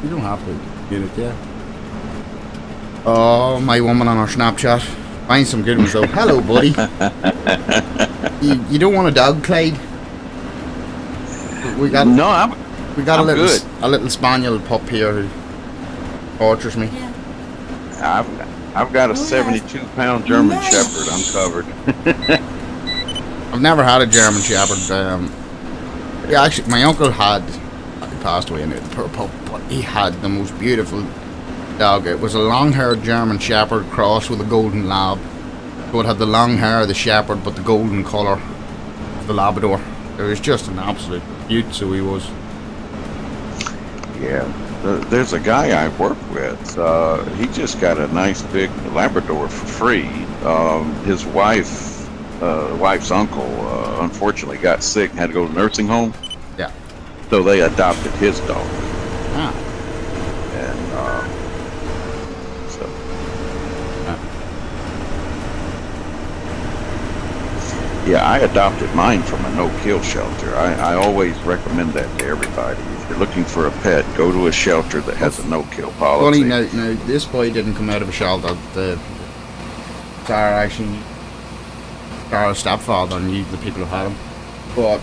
You don't have to get it, yeah. Oh, my woman on her Snapchat. Find some good ones though. Hello, buddy. You don't want a dog, Clyde? We got No, we got I'm good. a little spaniel pup here who tortures me. Yeah. I've got a Oh, yes. 72-pound German Nice. Shepherd. I'm covered. I've never had a German Shepherd. Yeah, actually, my uncle had. He passed away in the poor pup, but he had the most beautiful dog. It was a long-haired German Shepherd crossed with a golden lab. So it had the long hair of the Shepherd, but the golden colour of the Labrador. It was just an absolute beaut, so he was. Yeah. There's a guy I work with. He just got a nice big Labrador for free. His wife's uncle, unfortunately got sick and had to go to the nursing home. Yeah. So they adopted his dog. Ah. And so yeah, I adopted mine from a no-kill shelter. I always recommend that to everybody. If you're looking for a pet, go to a shelter that has a no-kill policy. Funny, now, this boy didn't come out of a shelter. Sarah's stepfather knew the people who had him. But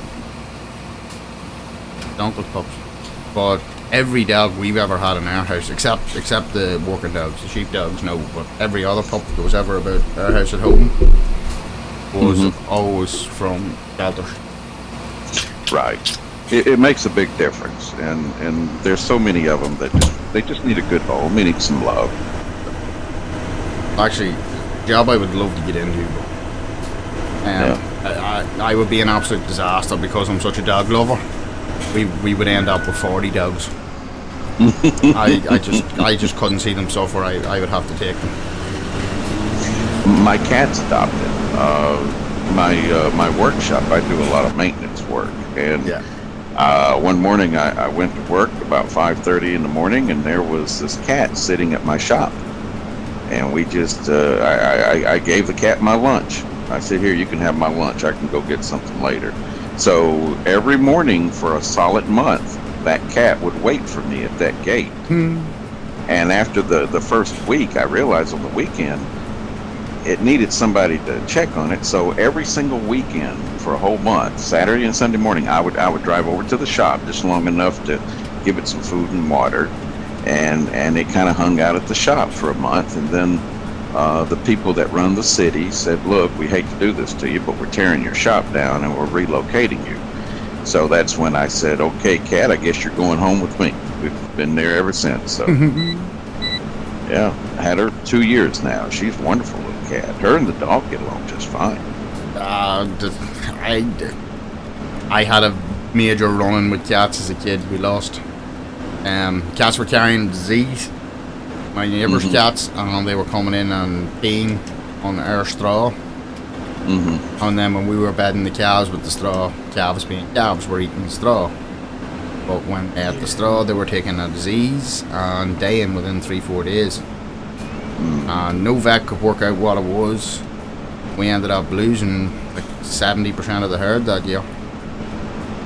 uncle's pups. But every dog we've ever had in our house, except the working dogs, the sheep dogs, no. But every other pup that was ever about our house at home was always from shelters. Right. It makes a big difference, and there's so many of them that they just need a good home. They need some love. Actually, job I would love to get into. I would be an absolute disaster because I'm such a dog lover. We would end up with 40 dogs. I just couldn't see them suffer. I would have to take them. My cat's adopted. My workshop, I do a lot of maintenance work, and one morning I went to work about 5:30 in the morning, and there was this cat sitting at my shop, and we just I gave the cat my lunch. I said, "Here, you can have my lunch. I can go get something later." So every morning for a solid month, that cat would wait for me at that gate. And after the first week, I realized on the weekend it needed somebody to check on it. So every single weekend for a whole month, Saturday and Sunday morning, I would drive over to the shop just long enough to give it some food and water, and it kind of hung out at the shop for a month. And then the people that run the city said, "Look, we hate to do this to you, but we're tearing your shop down and we're relocating you." So that's when I said, "Okay, cat, I guess you're going home with me." We've been there ever since. So yeah, I had her 2 years now. She's a wonderful little cat. Her and the dog get along just fine. I had a major run-in with cats as a kid. We lost. Cats were carrying disease. My neighbour's cats, and they were coming in and peeing on our straw. And then when we were bedding the calves with the straw, calves were eating the straw. But when they ate the straw, they were taking a disease and dying within 3-4 days. And no vet could work out what it was. We ended up losing like 70% of the herd that year.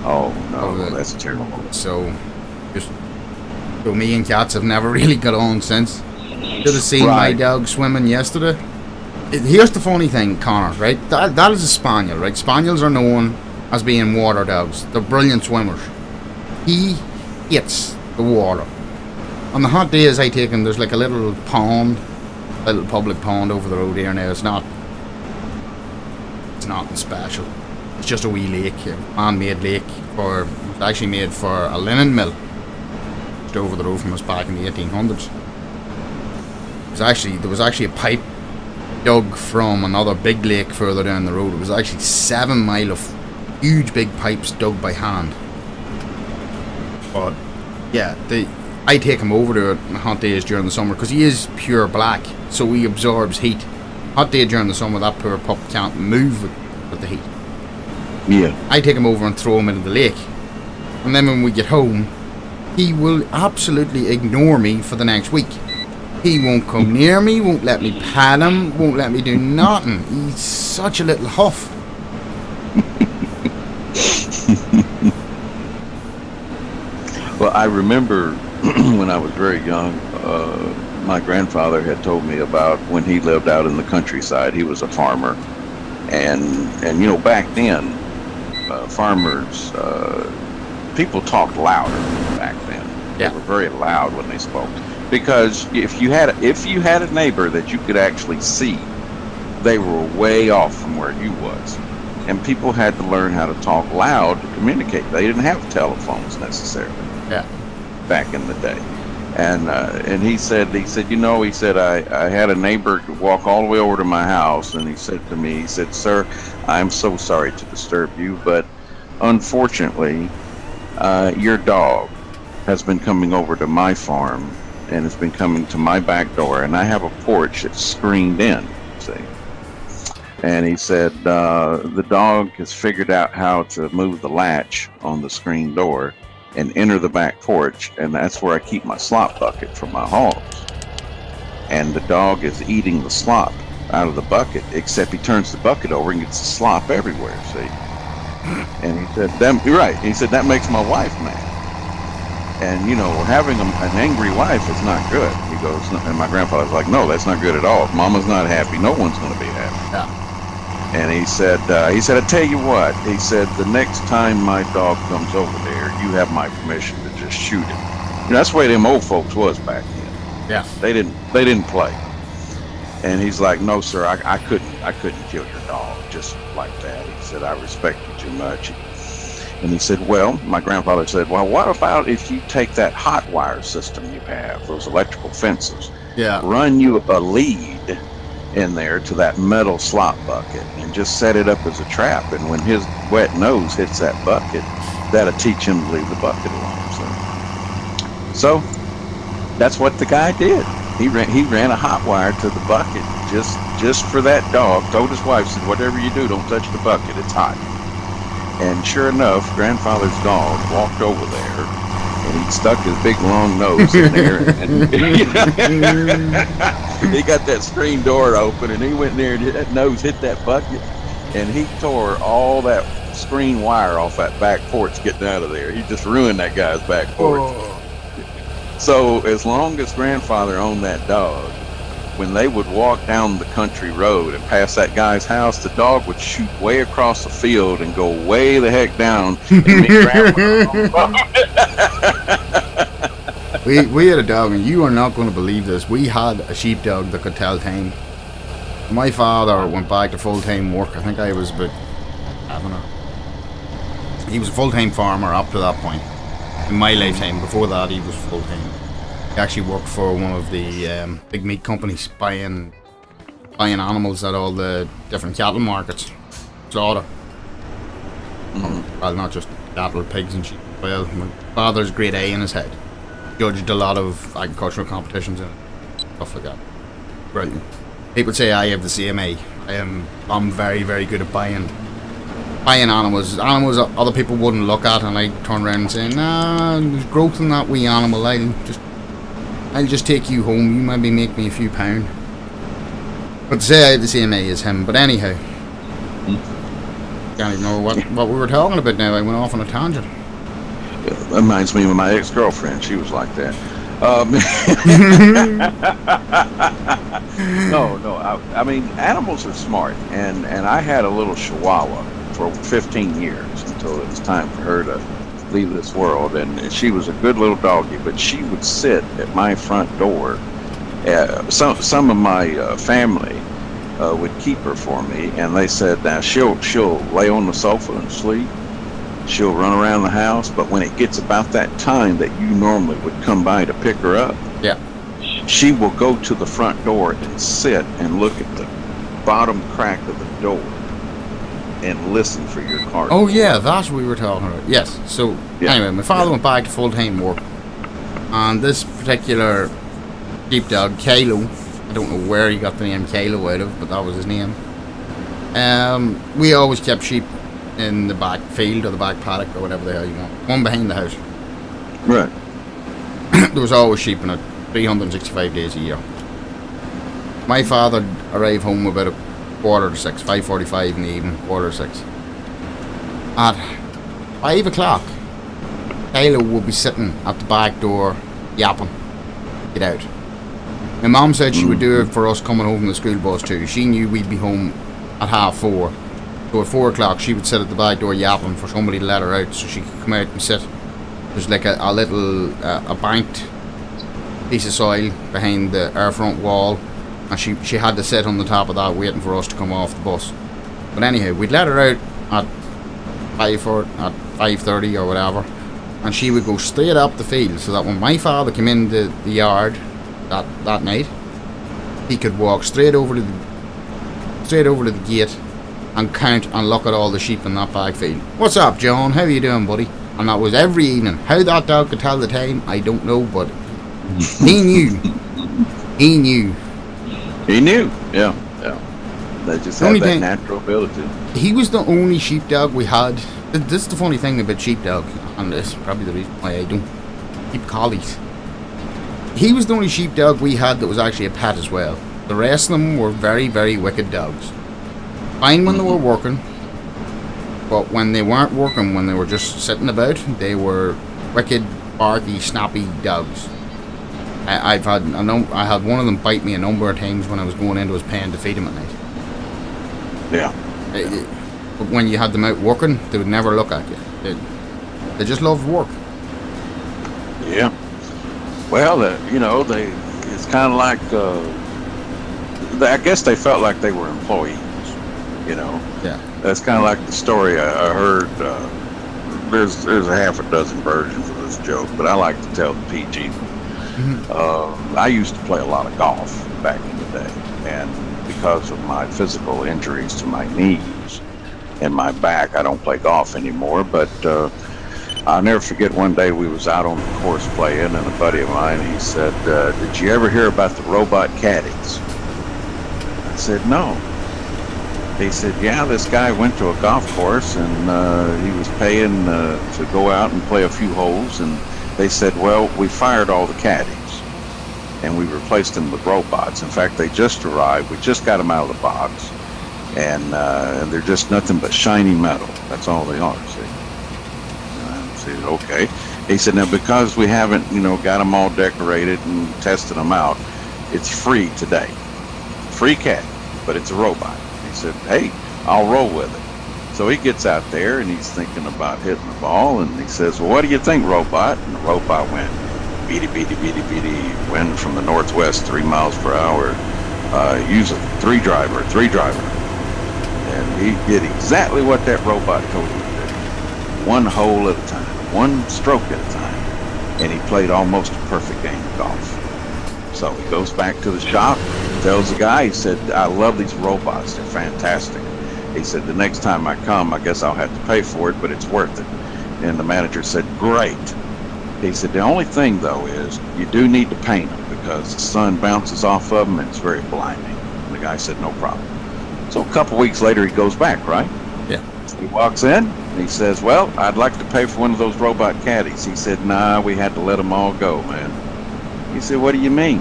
Oh no, that's terrible. So me and cats have never really got on since. Should have seen my dog swimming yesterday. Here's the funny thing, Connor, right? That is a spaniel, right? Spaniels are known as being water dogs. They're brilliant swimmers. He hates the water. On the hot days I take him, there's like a little pond, a little public pond over the road here now. It's nothing special. It's just a wee lake, a man-made lake. It's actually made for a linen mill just over the road from us back in the 1800s. There was actually a pipe dug from another big lake further down the road. It was actually 7 miles of huge big pipes dug by hand. But yeah, I take him over there on hot days during the summer because he is pure black, so he absorbs heat. Hot day during the summer, that poor pup can't move with the heat. Yeah. I take him over and throw him into the lake, and then when we get home, he will absolutely ignore me for the next week. He won't come near me, won't let me pat him, won't let me do nothing. He's such a little huff. Well, I remember when I was very young, my grandfather had told me about when he lived out in the countryside. He was a farmer, and back then, farmers people talked louder back then. They Yeah. were very loud when they spoke because if you had a neighbor that you could actually see, they were way off from where you was, and people had to learn how to talk loud to communicate. They didn't have telephones necessarily Yeah. back in the day. And he said I had a neighbor walk all the way over to my house, and he said to me, he said, "Sir, I'm so sorry to disturb you, but unfortunately, your dog has been coming over to my farm and has been coming to my back door, and I have a porch that's screened in, see." And he said, the dog has figured out how to move the latch on the screen door and enter the back porch, and that's where I keep my slop bucket for my hogs. And the dog is eating the slop out of the bucket, except he turns the bucket over and gets the slop everywhere, see? And he said, "You're right." He said, "That makes my wife mad." And, having an angry wife is not good. He goes, and my grandfather's like, "No, that's not good at all. If Mama's not happy, no one's going to be happy." Yeah. And he said, "I tell you what," he said, "the next time my dog comes over there, you have my permission to just shoot him." That's the way them old folks was back then. Yeah. They didn't play. And he's like, "No, sir, I couldn't kill your dog just like that." He said, "I respect you too much." And he said, "Well," my grandfather said, "Well, what about if you take that hot wire system you have, those electrical fences, Yeah. run you a lead in there to that metal slop bucket and just set it up as a trap, and when his wet nose hits that bucket, that'll teach him to leave the bucket alone." So that's what the guy did. He ran a hot wire to the bucket just for that dog. Told his wife, said, "Whatever you do, don't touch the bucket. It's hot." And sure enough, grandfather's dog walked over there, and he stuck his big long nose in there, and he got that screen door open, and he went in there, and that nose hit that bucket, and he tore all that screen wire off that back porch getting out of there. He just ruined that guy's back porch. Oh. So as long as grandfather owned that dog, when they would walk down the country road and pass that guy's house, the dog would shoot way across the field and go way the heck down. And We had a dog, and you are not going to believe this. We had a sheepdog that could tell time. My father went back to full-time work. I think I was about, I don't know. He was a full-time farmer up to that point. In my lifetime, before that, he was full-time. He actually worked for one of the big meat companies, buying animals at all the different cattle markets, slaughter. Well, not just cattle, pigs and sheep. Well, my father's grade A in his head. Judged a lot of agricultural competitions and stuff like that. Brilliant. People say I have the same A. I'm very, very good at buying animals other people wouldn't look at, and I turn around and say, "Nah, there's growth in that wee animal. I'll just take you home. You maybe make me a few pound." But to say I have the same A as him. But anyhow, can't even know what we were talking about now. I went off on a tangent. It reminds me of my ex-girlfriend. She was like that. No. I mean, animals are smart, and I had a little Chihuahua for 15 years until it was time for her to leave this world, and she was a good little doggy, but she would sit at my front door. Some of my family would keep her for me, and they said, "Now she'll lay on the sofa and sleep. She'll run around the house, but when it gets about that time that you normally would come by to pick her up, Yeah. she will go to the front door and sit and look at the bottom crack of the door and listen for your car." Oh yeah, that's what we were talking about. Yes. So anyway, my father went back to full-time work, and this particular sheepdog, Kylo, I don't know where he got the name Kylo out of, but that was his name. We always kept sheep in the back field or the back paddock or whatever the hell you want, one behind the house. Right. There was always sheep in it, 365 days a year. My father arrived home about 5:45, 5:45 in the evening, 5:45. At 5 o'clock, Kylo would be sitting at the back door yapping. Get out. My mom said she would do it for us coming home from the school bus too. She knew we'd be home at 4:30. So at 4 o'clock she would sit at the back door yapping for somebody to let her out so she could come out and sit. There's like a little a banked piece of soil behind the air front wall, and she had to sit on the top of that waiting for us to come off the bus. But anyhow, we'd let her out at 5:30 or whatever, and she would go straight up the field so that when my father came into the yard that night, he could walk straight over to the gate and count and look at all the sheep in that back field. "What's up, John? How you doing, buddy?" And that was every evening. How that dog could tell the time, I don't know, but he knew. He knew. He knew. Yeah. They just had that natural ability. He was the only sheepdog we had. This is the funny thing about sheepdog, and this is probably the reason why I don't keep collies. He was the only sheepdog we had that was actually a pet as well. The rest of them were very, very wicked dogs. Fine when they were working, but when they weren't working, when they were just sitting about, they were wicked, barky, snappy dogs. I had one of them bite me a number of times when I was going into his pen to feed him at night. Yeah. But when you had them out working, they would never look at you. They just loved work. Yeah. Well, it's kind of like, I guess they felt like they were employees, Yeah. That's kind of like the story I heard. There's a half a dozen versions of this joke, but I like to tell the PG. I used to play a lot of golf back in the day, and because of my physical injuries to my knees and my back, I don't play golf anymore. But I'll never forget one day we was out on the course playing, and a buddy of mine, he said, "Did you ever hear about the robot caddies?" I said, "No." He said, "Yeah, this guy went to a golf course, and he was paying to go out and play a few holes, and they said, well, we fired all the caddies, and we replaced them with robots. In fact, they just arrived. We just got them out of the box, and they're just nothing but shiny metal. That's all they are, see." I said, "Okay." He said, "Now, because we haven't, got them all decorated and tested them out, it's free today. Free caddy, but it's a robot." He said, "Hey, I'll roll with it." So he gets out there and he's thinking about hitting the ball, and he says, "Well, what do you think, robot?" And the robot went, beady, beady, beady, beady, wind from the northwest, 3 miles per hour. Use a three driver. And he did exactly what that robot told him to do. One hole at a time, one stroke at a time. And he played almost a perfect game of golf. So he goes back to the shop, tells the guy, he said, "I love these robots. They're fantastic." He said, "The next time I come, I guess I'll have to pay for it, but it's worth it." And the manager said, "Great." He said, "The only thing, though, is you do need to paint them because the sun bounces off of them and it's very blinding." And the guy said, "No problem." So a couple weeks later, he goes back, right? Yeah. He walks in and he says, "Well, I'd like to pay for one of those robot caddies." He said, "Nah, we had to let them all go, man." He said, "What do you mean?"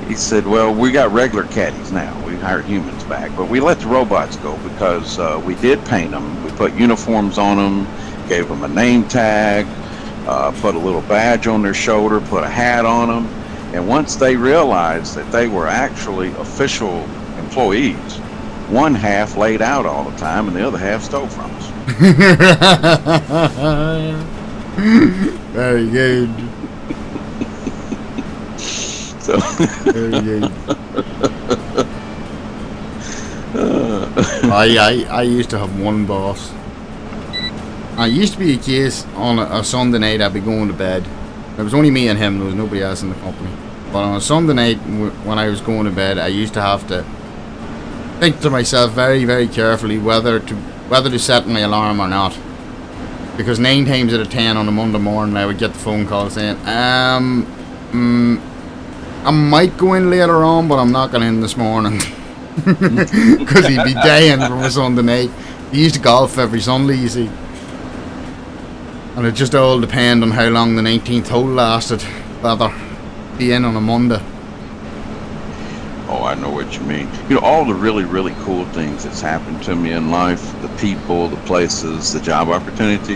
He said, "Well, we got regular caddies now. We hired humans back, but we let the robots go because we did paint them. We put uniforms on them, gave them a name tag, put a little badge on their shoulder, put a hat on them. And once they realized that they were actually official employees, one half laid out all the time and the other half stole from us." Very good. So Very good. I used to have one boss. I used to be a case on a Sunday night I'd be going to bed. It was only me and him, there was nobody else in the company. But on a Sunday night when I was going to bed, I used to have to think to myself very, very carefully whether to set my alarm or not. Because 9 times out of 10 on a Monday morning I would get the phone call saying, I might go in later on, but I'm not going in this morning. Because he'd be dying from a Sunday night. He used to golf every Sunday, you see. And it just all depended on how long the 19th hole lasted, whether be in on a Monday. Oh, I know what you mean. All the really, really cool things that's happened to me in life, the people, the places, the job opportunities.